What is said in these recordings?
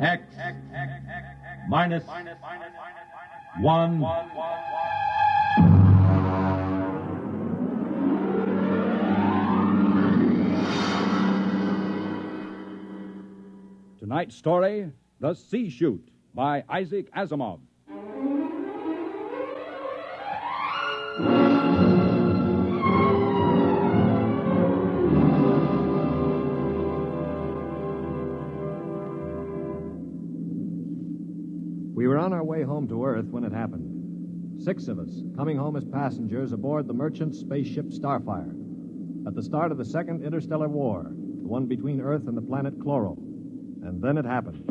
X minus 1. Tonight's story, The Sea Shoot, by Isaac Asimov. We were on our way home to Earth when it happened. 6 of us, coming home as passengers aboard the merchant spaceship Starfire. At the start of the Second Interstellar War, the one between Earth and the planet Cloro. And then it happened.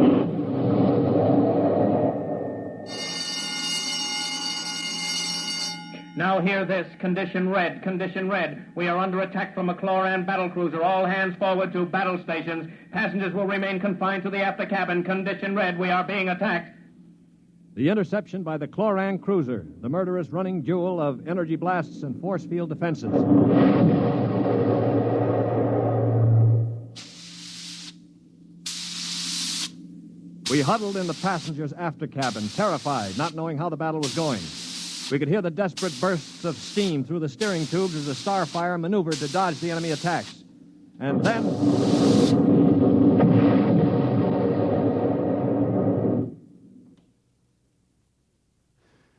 Now hear this. Condition red. Condition red. We are under attack from a Cloran battlecruiser. All hands forward to battle stations. Passengers will remain confined to the after cabin. Condition red. We are being attacked. The interception by the Cloran cruiser, the murderous running duel of energy blasts and force field defenses. We huddled in the passengers' after cabin, terrified, not knowing how the battle was going. We could hear the desperate bursts of steam through the steering tubes as the Starfire maneuvered to dodge the enemy attacks. And then...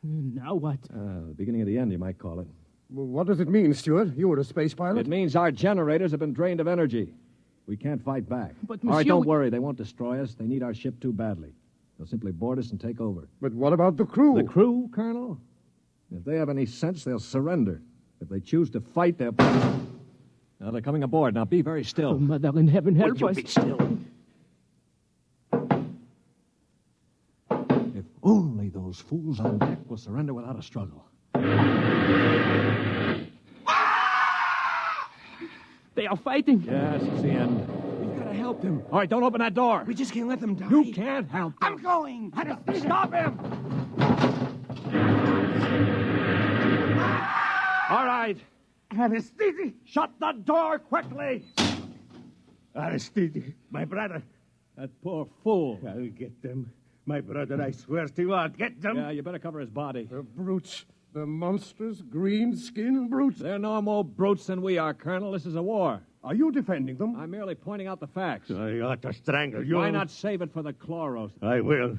Now what? the beginning of the end, you might call it. Well, what does it mean, Stuart? You were a space pilot? It means our generators have been drained of energy. We can't fight back. But, All right, monsieur, don't worry. They won't destroy us. They need our ship too badly. They'll simply board us and take over. But what about the crew? The crew, Colonel? If they have any sense, they'll surrender. If they choose to fight, they'll... Now, they're coming aboard. Now, be very still. Oh, Mother in heaven, help us. Be still. If only those fools on deck will surrender without a struggle. They are fighting. Yes, it's the end. We've got to help them. All right, don't open that door. We just can't let them die. You can't help them. I'm going. Stop him. All right. Aristide. Shut the door quickly. Aristide, my brother. That poor fool. I'll get them. My brother, I swear to you, I'll get them. Yeah, you better cover his body. The brutes. The monstrous green-skinned brutes. They're no more brutes than we are, Colonel. This is a war. Are you defending them? I'm merely pointing out the facts. I ought to strangle you. Why not save it for the Chloros? I will.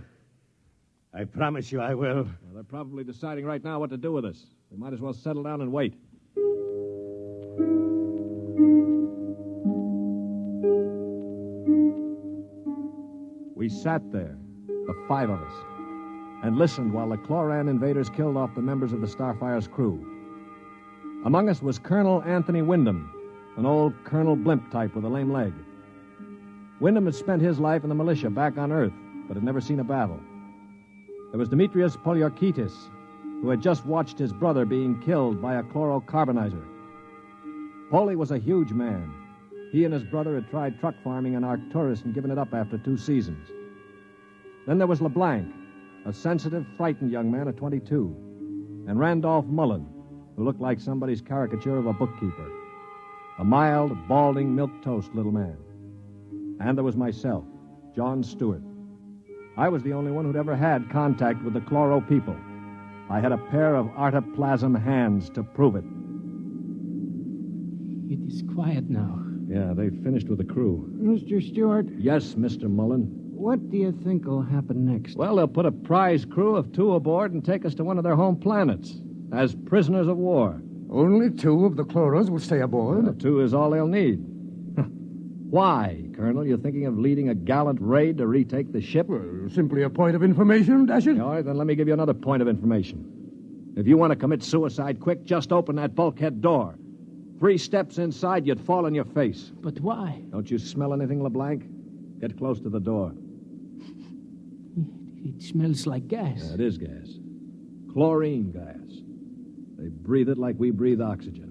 I promise you I will. Well, they're probably deciding right now what to do with us. We might as well settle down and wait. We sat there, the 5 of us, and listened while the Cloran invaders killed off the members of the Starfire's crew. Among us was Colonel Anthony Wyndham, an old Colonel Blimp type with a lame leg. Wyndham had spent his life in the militia back on Earth, but had never seen a battle. There was Demetrius Poliorkitis, who had just watched his brother being killed by a chlorocarbonizer. Poli was a huge man. He and his brother had tried truck farming in Arcturus and given it up after 2 seasons. Then there was LeBlanc, a sensitive, frightened young man of 22, and Randolph Mullen, who looked like somebody's caricature of a bookkeeper, a mild, balding, milquetoast little man. And there was myself, John Stewart. I was the only one who'd ever had contact with the Cloro people. I had a pair of artoplasm hands to prove it. It is quiet now. Yeah, they've finished with the crew. Mr. Stewart, Yes, Mr. Mullen. what do you think will happen next? Well, they'll put a prize crew of 2 aboard and take us to one of their home planets as prisoners of war. Only 2 of the Chloros will stay aboard. Well, 2 is all they'll need. Why, Colonel? You thinking of leading a gallant raid to retake the ship? Well, simply a point of information, Dasher. All right, then let me give you another point of information. If you want to commit suicide quick, just open that bulkhead door. 3 steps inside, you'd fall on your face. But why? Don't you smell anything, LeBlanc? Get close to the door. It smells like gas. Yeah, it is gas. Chlorine gas. They breathe it like we breathe oxygen.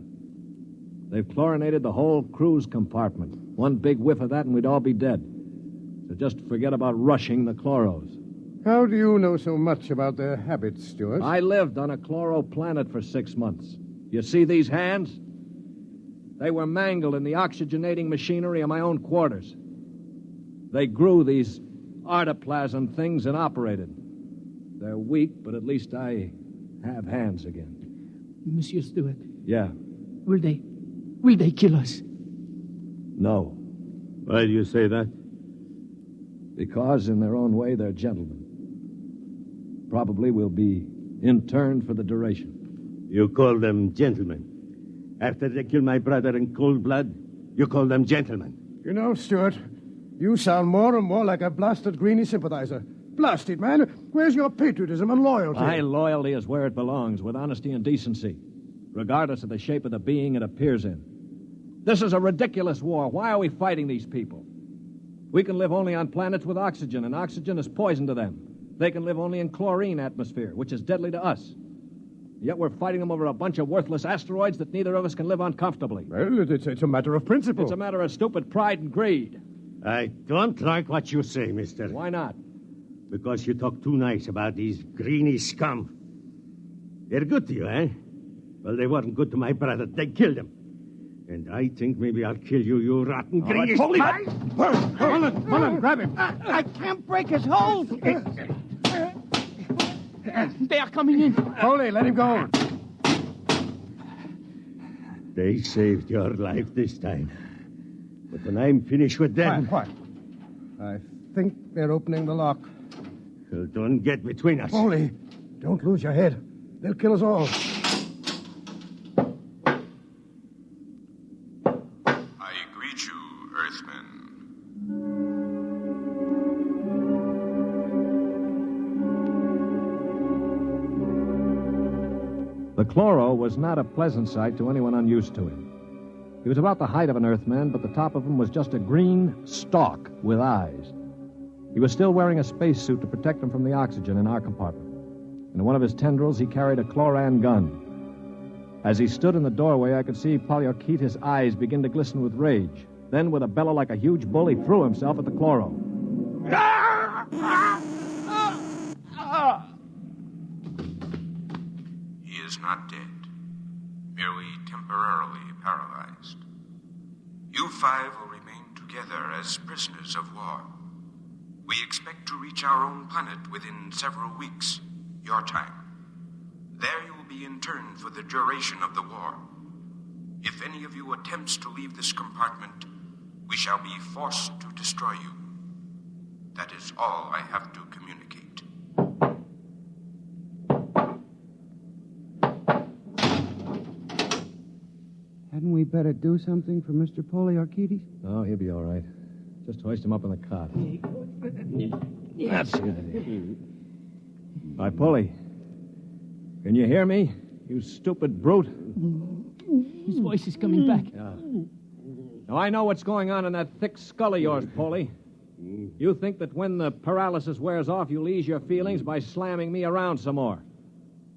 They've chlorinated the whole crew's compartment. One big whiff of that and we'd all be dead. So just forget about rushing the Chloros. How do you know so much about their habits, Stuart? I lived on a Chloro planet for 6 months. You see these hands? They were mangled in the oxygenating machinery of my own quarters. They grew these artoplasm things and operated. They're weak, but at least I have hands again. Monsieur Stewart, Yeah. will they kill us? No. Why do you say that? Because in their own way, they're gentlemen. Probably will be interned for the duration. You call them gentlemen. After they killed my brother in cold blood, you call them gentlemen. You know, Stuart, you sound more and more like a blasted Greenie sympathizer. Blasted, man. Where's your patriotism and loyalty? My loyalty is where it belongs, with honesty and decency, regardless of the shape of the being it appears in. This is a ridiculous war. Why are we fighting these people? We can live only on planets with oxygen, and oxygen is poison to them. They can live only in chlorine atmosphere, which is deadly to us. Yet we're fighting them over a bunch of worthless asteroids that neither of us can live on comfortably. Well, it's a matter of principle. It's a matter of stupid pride and greed. I don't like what you say, mister. Why not? Because you talk too nice about these Greenie scum. They're good to you, eh? Well, they weren't good to my brother. They killed him. And I think maybe I'll kill you, you rotten Greenie. Mullen, grab him. I can't break his hold. They are coming in. Foley, let him go. They saved your life this time. But when I'm finished with them... Quiet. I think they're opening the lock. Well, don't get between us. Foley, don't lose your head. They'll kill us all. I greet you, Earthmen. The Chloro was not a pleasant sight to anyone unused to him. He was about the height of an Earthman, but the top of him was just a green stalk with eyes. He was still wearing a spacesuit to protect him from the oxygen in our compartment. In one of his tendrils, he carried a chloran gun. As he stood in the doorway, I could see Polyarchetes' eyes begin to glisten with rage. Then, with a bellow like a huge bull, he threw himself at the Chloro. He is not dead, merely temporarily paralyzed. You five will remain together as prisoners of war. We expect to reach our own planet within several weeks, your time. There you will be interned for the duration of the war. If any of you attempts to leave this compartment, we shall be forced to destroy you. That is all I have to communicate. Hadn't we better do something for Mr. Polyarchetes? Oh, he'll be all right. Just hoist him up in the cot. That's it. Hi, Polly. Can you hear me? You stupid brute. His voice is coming back. Yeah. Now, I know what's going on in that thick skull of yours, Polly. You think that when the paralysis wears off, you'll ease your feelings by slamming me around some more.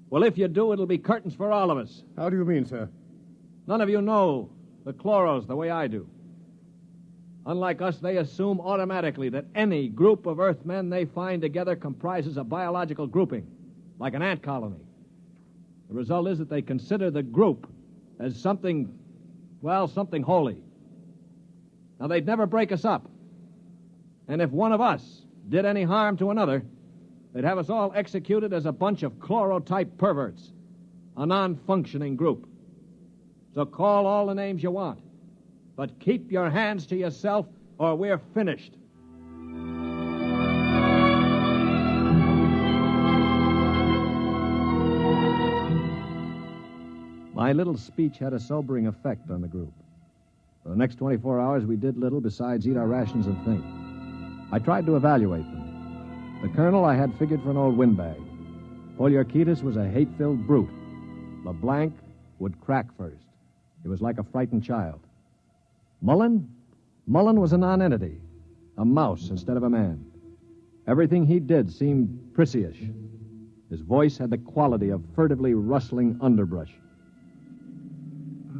Well, if you do, it'll be curtains for all of us. How do you mean, sir? None of you know the Chloros the way I do. Unlike us, they assume automatically that any group of Earthmen they find together comprises a biological grouping, like an ant colony. The result is that they consider the group as something holy. Now, they'd never break us up. And if one of us did any harm to another, they'd have us all executed as a bunch of Chloro-type perverts, a non-functioning group. So call all the names you want, but keep your hands to yourself or we're finished. My little speech had a sobering effect on the group. For the next 24 hours, we did little besides eat our rations and think. I tried to evaluate them. The colonel I had figured for an old windbag. Polyarchetes was a hate-filled brute. LeBlanc would crack first. He was like a frightened child. Mullen was a nonentity, a mouse instead of a man. Everything he did seemed prissyish. His voice had the quality of furtively rustling underbrush.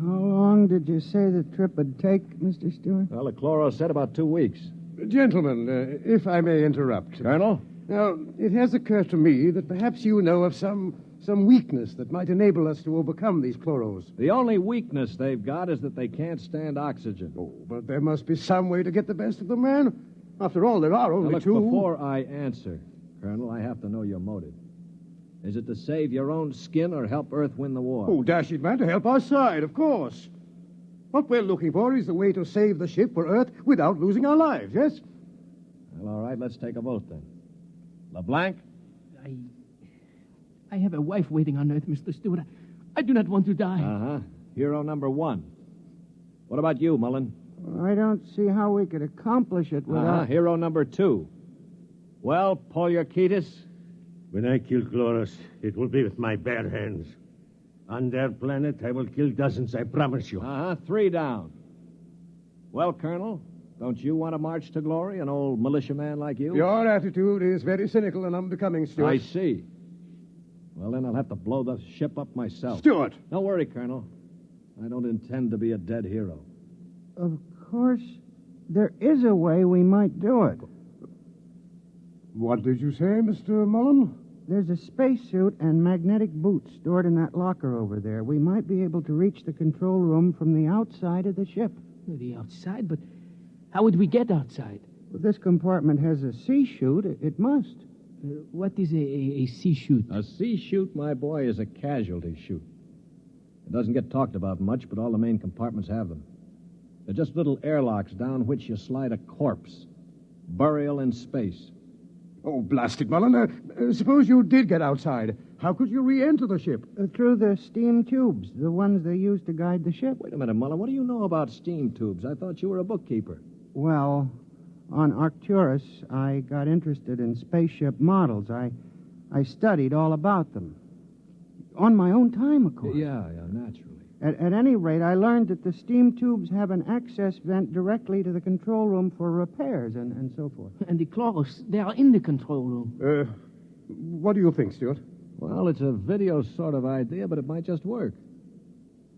How long did you say the trip would take, Mr. Stewart? Well, the Chloro said about 2 weeks. Gentlemen, if I may interrupt. Colonel? Now, it has occurred to me that perhaps you know of some weakness that might enable us to overcome these Chloros. The only weakness they've got is that they can't stand oxygen. Oh, but there must be some way to get the best of them, man. After all, there are Now, only look, two. before I answer, Colonel, I have to know your motive. Is it to save your own skin or help Earth win the war? Oh, dash it, man, to help our side, of course. What we're looking for is the way to save the ship for Earth without losing our lives, yes? Well, all right, let's take a vote then. LeBlanc? I have a wife waiting on Earth, Mr. Stewart. I do not want to die. Uh-huh. Hero number 1. What about you, Mullen? I don't see how we could accomplish it without... Hero number 2. Well, Poliorketis? When I kill Chloros, it will be with my bare hands. On their planet, I will kill dozens, I promise you. 3 down. Well, Colonel, don't you want to march to glory, an old militiaman like you? Your attitude is very cynical and unbecoming, Stuart. I see. Well, then I'll have to blow the ship up myself. Stuart! Don't worry, Colonel. I don't intend to be a dead hero. Of course, there is a way we might do it. What did you say, Mr. Mullen? There's a spacesuit and magnetic boots stored in that locker over there. We might be able to reach the control room from the outside of the ship. The outside? But how would we get outside? Well, this compartment has a sea chute. It must. What is a sea chute? A sea chute, my boy, is a casualty chute. It doesn't get talked about much, but all the main compartments have them. They're just little airlocks down which you slide a corpse. Burial in space. Oh, blast it, Mullen. Suppose you did get outside. How could you re-enter the ship? Through the steam tubes, the ones they use to guide the ship. Wait a minute, Mullen. What do you know about steam tubes? I thought you were a bookkeeper. Well, on Arcturus, I got interested in spaceship models. I studied all about them. On my own time, of course. Yeah, naturally. At any rate, I learned that the steam tubes have an access vent directly to the control room for repairs and so forth. And the Chloros, they are in the control room. What do you think, Stuart? Well, it's a video sort of idea, but it might just work.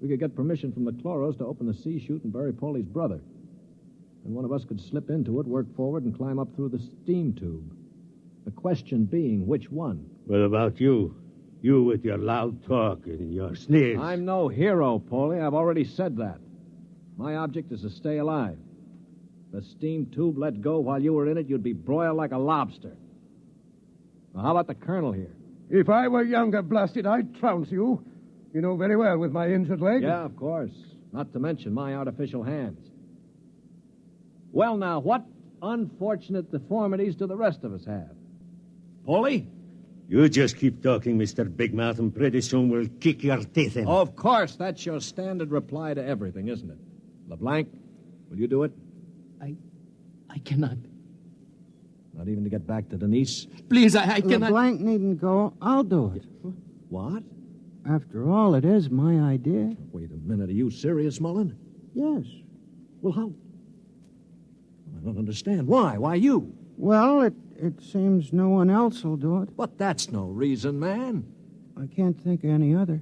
We could get permission from the Chloros to open the sea chute and bury Paulie's brother. And one of us could slip into it, work forward, and climb up through the steam tube. The question being, which one? What about you? You with your loud talk and your sneers. I'm no hero, Paulie. I've already said that. My object is to stay alive. The steam tube let go while you were in it, you'd be broiled like a lobster. Now, how about the colonel here? If I were younger, blasted, I'd trounce you. You know very well with my injured leg. Yeah, of course. Not to mention my artificial hands. Well, now, what unfortunate deformities do the rest of us have? Paulie? You just keep talking, Mr. Big Mouth, and pretty soon we'll kick your teeth in. Of course, that's your standard reply to everything, isn't it? LeBlanc, will you do it? I cannot. Not even to get back to Denise? Please, I cannot. LeBlanc needn't go. I'll do it. What? After all, it is my idea. Wait a minute. Are you serious, Mullen? Yes. Well, how? I don't understand. Why? Why you? Well, it seems no one else will do it. But that's no reason, man. I can't think of any other.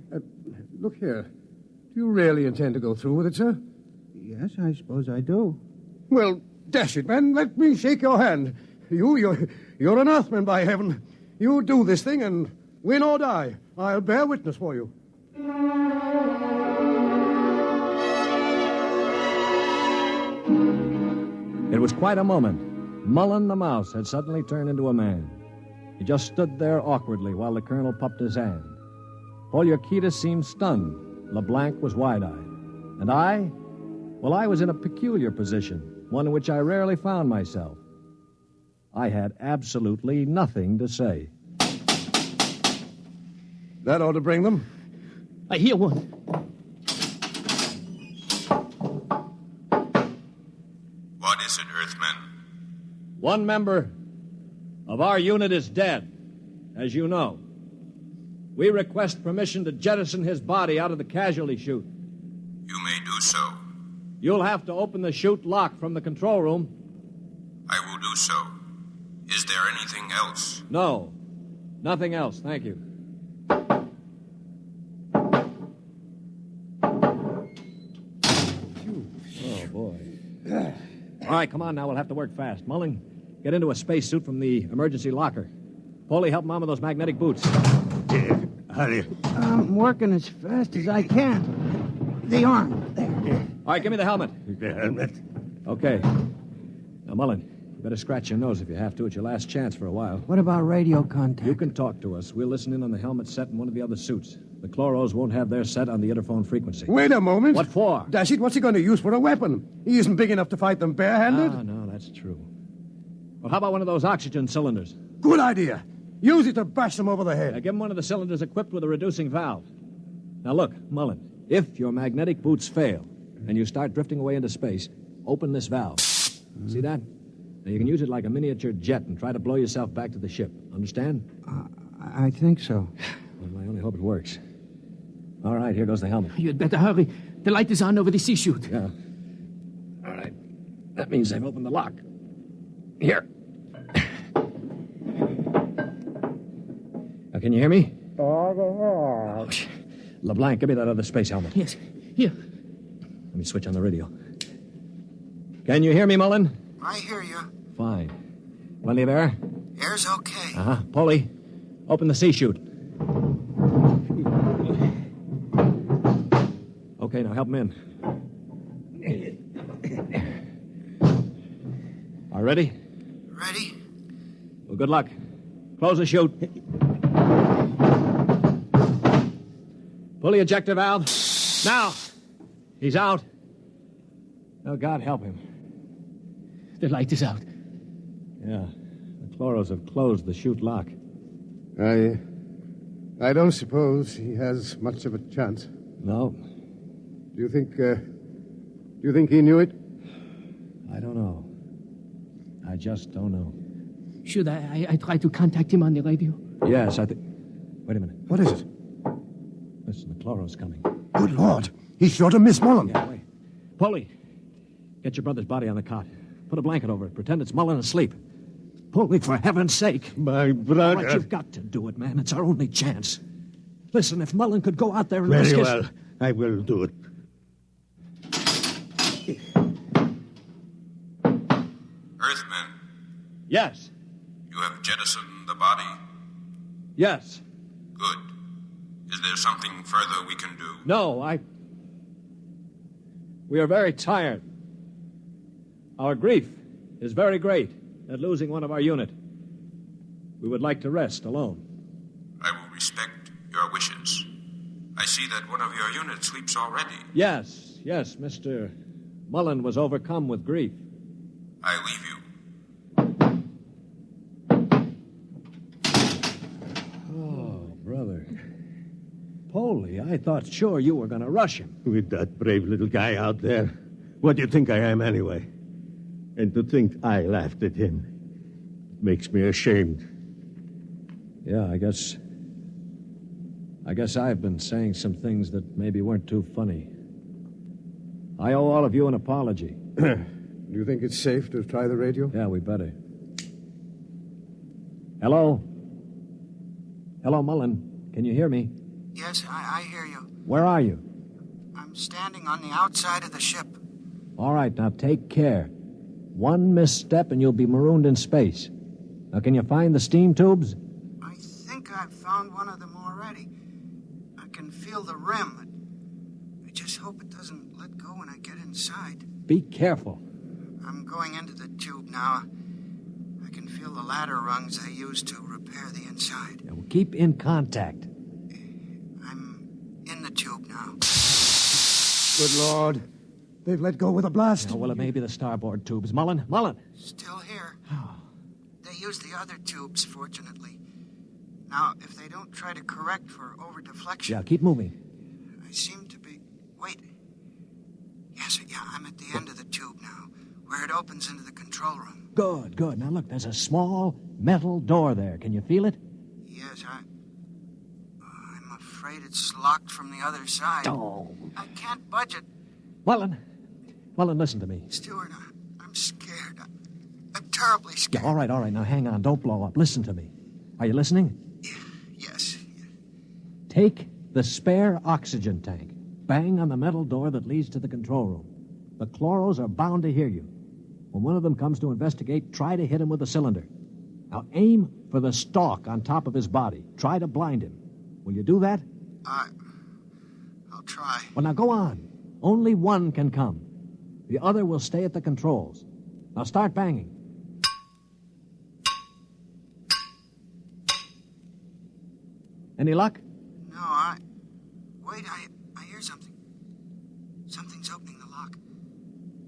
Look here. Do you really intend to go through with it, sir? Yes, I suppose I do. Well, dash it, man. Let me shake your hand. You're an Earthman, by heaven. You do this thing and win or die. I'll bear witness for you. It was quite a moment. Mullen the mouse had suddenly turned into a man. He just stood there awkwardly while the colonel puffed his hand. Poliorketis seemed stunned. LeBlanc was wide-eyed. And I? Well, I was in a peculiar position, one in which I rarely found myself. I had absolutely nothing to say. That ought to bring them. I hear one. What is it, Earthman? One member of our unit is dead, as you know. We request permission to jettison his body out of the casualty chute. You may do so. You'll have to open the chute lock from the control room. I will do so. Is there anything else? No, nothing else. Thank you. Oh, boy. All right, come on now. We'll have to work fast. Mullen, get into a spacesuit from the emergency locker. Paulie, help Mom with those magnetic boots. Hurry. I'm working as fast as I can. The arm, there. All right, give me the helmet. The helmet. Okay. Now, Mullen, Better scratch your nose if you have to. It's your last chance for a while. What about radio contact? You can talk to us. We'll listen in on the helmet set in one of the other suits. The Chloros won't have their set on the interphone frequency. Wait a moment. What for? Dash it, what's he going to use for a weapon? He isn't big enough to fight them barehanded. Ah, no, that's true. Well, how about one of those oxygen cylinders? Good idea. Use it to bash them over the head. Now, give him one of the cylinders equipped with a reducing valve. Now, look, Mullen, if your magnetic boots fail and you start drifting away into space, open this valve. See that? Now, you can use it like a miniature jet and try to blow yourself back to the ship. Understand? I think so. Well, I only hope it works. All right, here goes the helmet. You'd better hurry. The light is on over the sea chute. Yeah. All right. That means they've opened the lock. Here. Now, can you hear me? Oh, LeBlanc, give me that other space helmet. Yes. Here. Let me switch on the radio. Can you hear me, Mullen? I hear you. Fine. Plenty of air? Air's okay. Uh-huh. Polly, open the sea chute. Okay, now help him in. All ready? Ready? Well, good luck. Close the chute. Pull the ejector valve. Now! He's out. Oh, God help him. The light is out. Yeah. The Chloros have closed the chute lock. I don't suppose he has much of a chance. No. Do you think he knew it? I don't know. I just don't know. Should I try to contact him on the radio? Yes, I think... Wait a minute. What is it? Listen, the Chloros coming. Good Lord. He's sure to miss Mullen. Yeah, wait. Polly, get your brother's body on the cot. Put a blanket over it. Pretend it's Mullen asleep. Polly, for heaven's sake. My brother... All right, you've got to do it, man. It's our only chance. Listen, if Mullen could go out there and Very risk his... well. I will do it. Earthman, Yes. you have jettisoned the body. Yes. Good. Is there something further we can do? No, We are very tired. Our grief is very great at losing one of our unit. We would like to rest alone. I will respect your wishes. I see that one of your units sleeps already. Yes, Mr. Mullen was overcome with grief. I leave you. Oh, brother. Polly, I thought sure you were going to rush him. With that brave little guy out there. What do you think I am, anyway? And to think I laughed at him. It makes me ashamed. Yeah, I guess I've been saying some things that maybe weren't too funny. I owe all of you an apology. Do you think it's safe to try the radio? Yeah, we better. Hello? Hello, Mullen. Can you hear me? Yes, I hear you. Where are you? I'm standing on the outside of the ship. All right, now take care. One misstep and you'll be marooned in space. Now, can you find the steam tubes? I think I've found one of them already. I can feel the rim. I just hope it doesn't let go when I get inside. Be careful. I'm going into the tube now. I can feel the ladder rungs they used to repair the inside. Yeah, well, keep in contact. I'm in the tube now. Good Lord. They've let go with a blast. Yeah, well, it may be the starboard tubes. Mullen! Still here. They used the other tubes, fortunately. Now, if they don't try to correct for over-deflection... Yeah, keep moving. I seem to be... Wait. Yes, I'm at the end of the tube now, where it opens into the control room. Good. Now, look, there's a small metal door there. Can you feel it? Yes, I'm afraid it's locked from the other side. Oh. I can't budge it. Mullen, listen to me. Stewart, I'm scared. I'm terribly scared. Yeah, all right. Now, hang on. Don't blow up. Listen to me. Are you listening? Yes. Take the spare oxygen tank. Bang on the metal door that leads to the control room. The Chloros are bound to hear you. When one of them comes to investigate, try to hit him with a cylinder. Now, aim for the stalk on top of his body. Try to blind him. Will you do that? I'll try. Well, now, go on. Only one can come. The other will stay at the controls. Now, start banging. Any luck? No, Wait, I hear something. Something's opening the lock.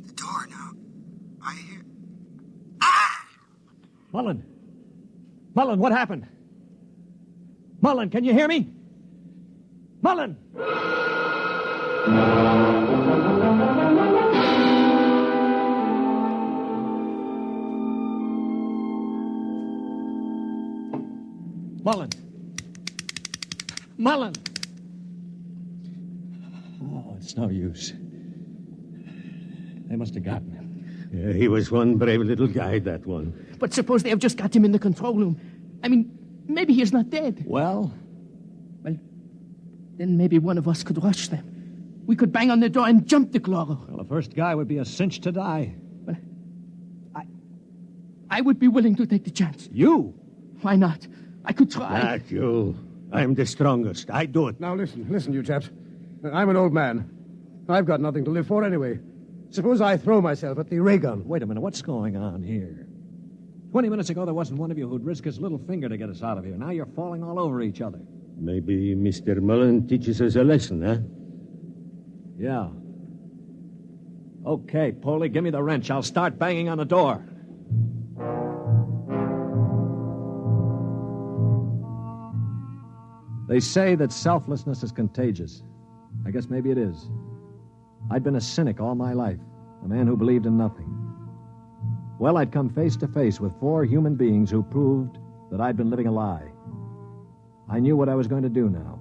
The door now. I hear... Ah! Mullen! Mullen, what happened? Mullen, can you hear me? Mullen! Mullen! Mullen! Oh, it's no use. They must have gotten him. Yeah, he was one brave little guy, that one. But suppose they have just got him in the control room. I mean, maybe he's not dead. Well? Well, then maybe one of us could rush them. We could bang on the door and jump the Chloro. Well, the first guy would be a cinch to die. Well, I would be willing to take the chance. You? Why not? I could try. Not you. I'm the strongest. I do it. Now listen, you chaps. I'm an old man. I've got nothing to live for anyway. Suppose I throw myself at the ray gun. Wait a minute, what's going on here? 20 minutes ago, there wasn't one of you who'd risk his little finger to get us out of here. Now you're falling all over each other. Maybe Mr. Mullen teaches us a lesson, huh? Yeah. Okay, Poley, give me the wrench. I'll start banging on the door. They say that selflessness is contagious. I guess maybe it is. I'd been a cynic all my life, a man who believed in nothing. Well, I'd come face to face with 4 human beings who proved that I'd been living a lie. I knew what I was going to do now.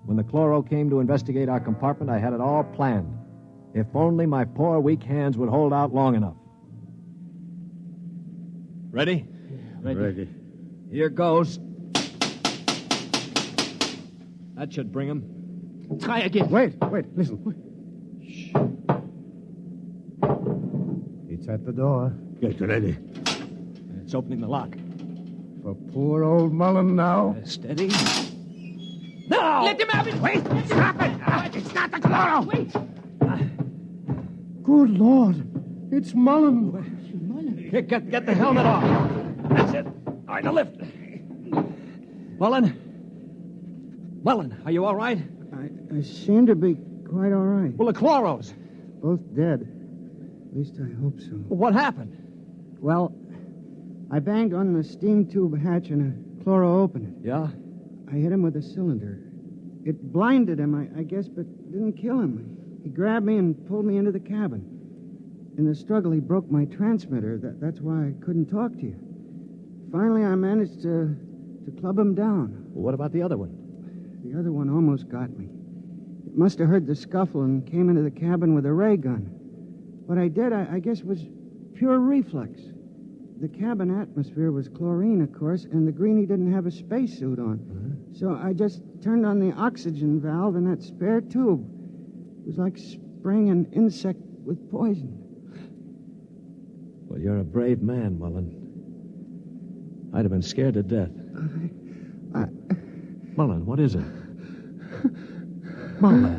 When the Chloro came to investigate our compartment, I had it all planned. If only my poor, weak hands would hold out long enough. Ready? Ready. Here goes. That should bring him. Try again. Wait, listen. Shh. It's at the door. Get ready. It's opening the lock. For poor old Mullen now. Steady. No! Let him have it! Wait! Stop it! It's not the Chloro! Wait! Good Lord. It's Mullen. Here, get the helmet off. That's it. All right, now lift. Mullen, are you all right? I seem to be quite all right. Well, the Chloros. Both dead. At least I hope so. Well, what happened? Well, I banged on the steam tube hatch and a Chloro opened it. Yeah? I hit him with a cylinder. It blinded him, I guess, but didn't kill him. He grabbed me and pulled me into the cabin. In the struggle, he broke my transmitter. That's why I couldn't talk to you. Finally, I managed to club him down. Well, what about the other one? The other one almost got me. It must have heard the scuffle and came into the cabin with a ray gun. What I did, I guess, was pure reflex. The cabin atmosphere was chlorine, of course, and the greenie didn't have a spacesuit on. So I just turned on the oxygen valve in that spare tube. It was like spraying an insect with poison. Well, you're a brave man, Mullen. I'd have been scared to death. Mullen, what is it? Mullen.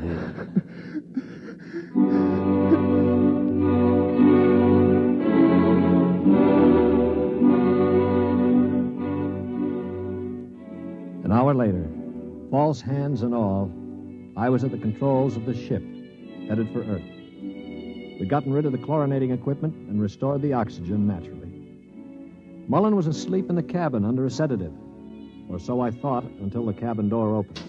An hour later, false hands and all, I was at the controls of the ship, headed for Earth. We'd gotten rid of the chlorinating equipment and restored the oxygen naturally. Mullen was asleep in the cabin under a sedative, or so I thought until the cabin door opened.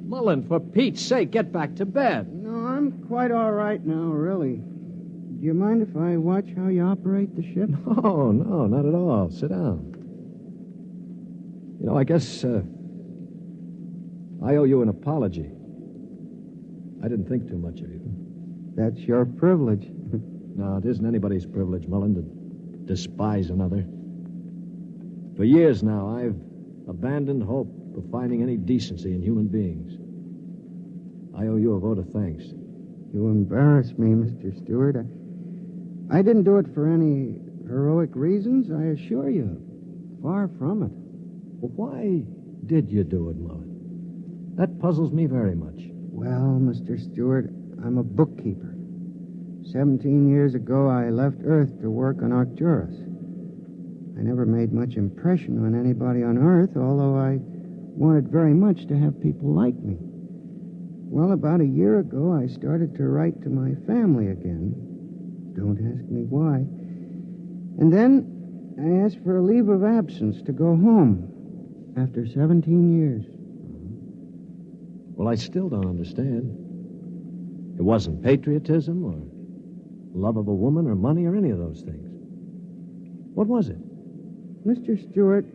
Mullen, for Pete's sake, get back to bed. No, I'm quite all right now, really. Do you mind if I watch how you operate the ship? No, not at all. Sit down. You know, I guess I owe you an apology. I didn't think too much of you. That's your privilege. No, it isn't anybody's privilege, Mullen, to despise another. For years now, I've abandoned hope of finding any decency in human beings. I owe you a vote of thanks. You embarrass me, Mr. Stewart. I didn't do it for any heroic reasons, I assure you. Far from it. Well, why did you do it, Mullen? That puzzles me very much. Well, Mr. Stewart, I'm a bookkeeper. 17 years ago, I left Earth to work on Arcturus. I never made much impression on anybody on Earth, although I wanted very much to have people like me. Well, about a year ago, I started to write to my family again. Don't ask me why. And then I asked for a leave of absence to go home after 17 years. Well, I still don't understand. It wasn't patriotism or love of a woman or money or any of those things. What was it? Mr. Stewart,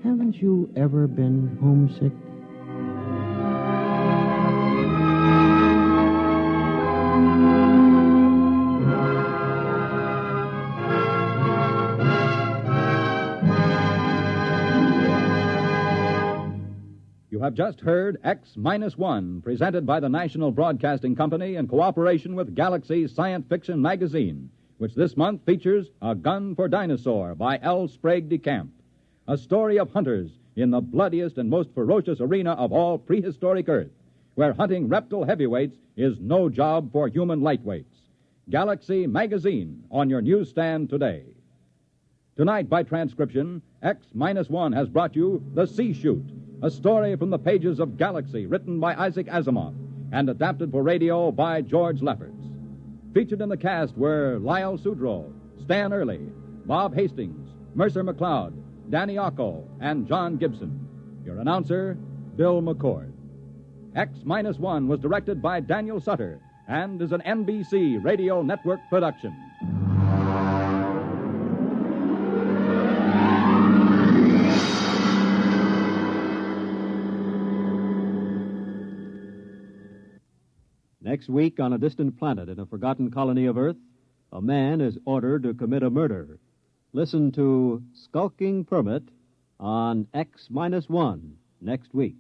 haven't you ever been homesick? You have just heard X-1, presented by the National Broadcasting Company in cooperation with Galaxy Science Fiction Magazine, which this month features A Gun for Dinosaur by L. Sprague de Camp, a story of hunters in the bloodiest and most ferocious arena of all prehistoric Earth, where hunting reptile heavyweights is no job for human lightweights. Galaxy Magazine on your newsstand today. Tonight, by transcription, X-1 has brought you The Sea Shoot, a story from the pages of Galaxy, written by Isaac Asimov and adapted for radio by George Lefferts. Featured in the cast were Lyle Sudrow, Stan Early, Bob Hastings, Mercer McLeod, Danny Ocko, and John Gibson. Your announcer, Bill McCord. X-1 was directed by Daniel Sutter and is an NBC Radio Network production. Next week, on a distant planet in a forgotten colony of Earth, a man is ordered to commit a murder. Listen to Skulking Permit on X-1 next week.